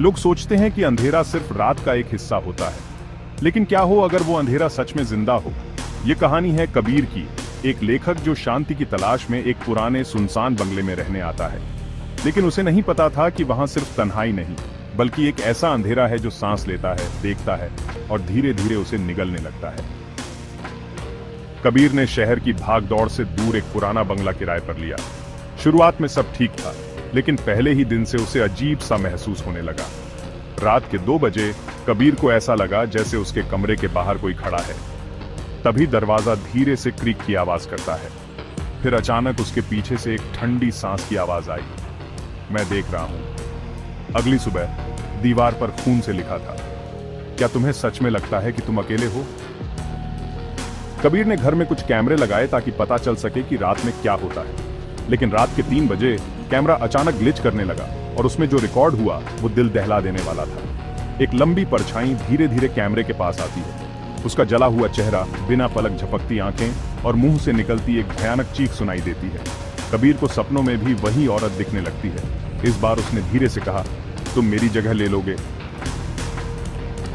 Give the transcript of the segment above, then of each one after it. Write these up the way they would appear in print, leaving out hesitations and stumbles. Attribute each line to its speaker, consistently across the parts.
Speaker 1: लोग सोचते हैं कि अंधेरा सिर्फ रात का एक हिस्सा होता है, लेकिन क्या हो अगर वो अंधेरा सच में जिंदा हो। ये कहानी है कबीर की, एक लेखक जो शांति की तलाश में एक पुराने सुनसान बंगले में रहने आता है। लेकिन उसे नहीं पता था कि वहां सिर्फ तन्हाई नहीं, बल्कि एक ऐसा अंधेरा है जो सांस लेता है, देखता है और धीरे धीरे उसे निगलने लगता है। कबीर ने शहर की भागदौड़ से दूर एक पुराना बंगला किराए पर लिया। शुरुआत में सब ठीक था, लेकिन पहले ही दिन से उसे अजीब सा महसूस होने लगा। रात के 2 बजे कबीर को ऐसा लगा जैसे उसके कमरे के बाहर कोई खड़ा है। तभी दरवाजा धीरे से क्रीक की आवाज करता है। फिर अचानक उसके पीछे से एक ठंडी सांस की आवाज आई। मैं देख रहा हूं। अगली सुबह दीवार पर खून से लिखा था, क्या तुम्हें सच में लगता है कि तुम अकेले हो? कबीर ने घर में कुछ कैमरे लगाए ताकि पता चल सके कि रात में क्या होता है। लेकिन रात के 3 बजे कैमरा अचानक ग्लिच करने लगा और उसमें जो रिकॉर्ड हुआ वो दिल दहला देने वाला था। एक लंबी परछाई धीरे धीरे कैमरे के पास आती है। उसका जला हुआ चेहरा, बिना पलक झपकती आंखें और मुंह से निकलती एक भयानक चीख सुनाई देती है। कबीर को सपनों में भी वही औरत दिखने लगती है। इस बार उसने धीरे से कहा, तुम मेरी जगह ले लोगे?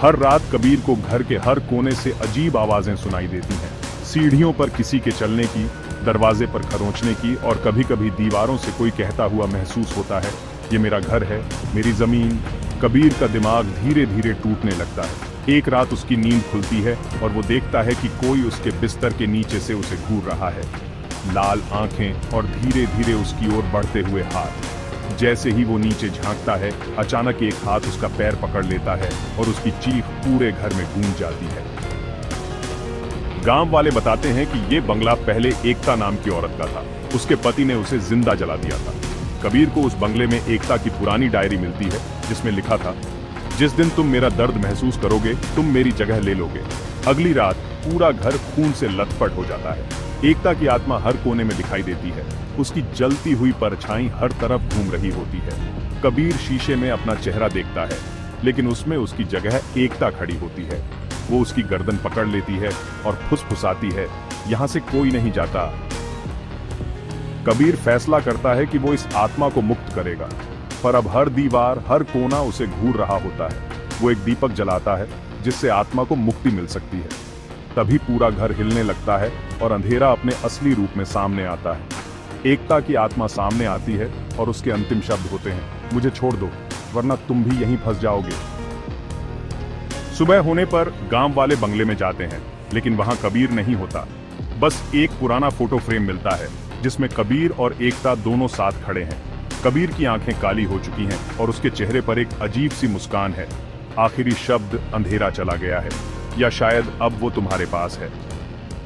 Speaker 1: हर रात कबीर को घर के हर कोने से अजीब आवाजें सुनाई देती हैं। सीढ़ियों पर किसी के चलने की, दरवाजे पर खरोंचने की और कभी कभी दीवारों से कोई कहता हुआ महसूस होता है, ये मेरा घर है, मेरी जमीन। कबीर का दिमाग धीरे धीरे टूटने लगता है। एक रात उसकी नींद खुलती है और वो देखता है कि कोई उसके बिस्तर के नीचे से उसे घूर रहा है। लाल आंखें और धीरे धीरे उसकी ओर बढ़ते हुए हाथ। जैसे ही वो नीचे झांकता है, अचानक एक हाथ उसका पैर पकड़ लेता है और उसकी चीख पूरे घर में गूंज जाती है। गांव वाले बताते हैं कि ये बंगला पहले एकता नाम की औरत का था। उसके पति ने उसे जिंदा जला दिया था। कबीर को उस बंगले में एकता की पुरानी डायरी मिलती है, जिसमें लिखा था, जिस दिन तुम मेरा दर्द महसूस करोगे, तुम मेरी जगह ले लोगे। अगली रात पूरा घर खून से लथपथ हो जाता है। एकता की आत्मा हर कोने में दिखाई देती है। उसकी जलती हुई परछाई हर तरफ घूम रही होती है। कबीर शीशे में अपना चेहरा देखता है, लेकिन उसमें उसकी जगह एकता खड़ी होती है। वो उसकी गर्दन पकड़ लेती है और फुसफुसाती है, यहां से कोई नहीं जाता। कबीर फैसला करता है कि वो इस आत्मा को मुक्त करेगा, पर अब हर दीवार, हर कोना उसे घूर रहा होता है। वो एक दीपक जलाता है जिससे आत्मा को मुक्ति मिल सकती है। तभी पूरा घर हिलने लगता है और अंधेरा अपने असली रूप में सामने आता है। एकता की आत्मा सामने आती है और उसके अंतिम शब्द होते हैं, मुझे छोड़ दो, वरना तुम भी यहीं फंस जाओगे। सुबह होने पर गांव वाले बंगले में जाते हैं, लेकिन वहां कबीर नहीं होता। बस एक पुराना फोटो फ्रेम मिलता है जिसमें कबीर और एकता दोनों साथ खड़े हैं। कबीर की आंखें काली हो चुकी हैं और उसके चेहरे पर एक अजीब सी मुस्कान है। आखिरी शब्द, अंधेरा चला गया है, या शायद अब वो तुम्हारे पास है।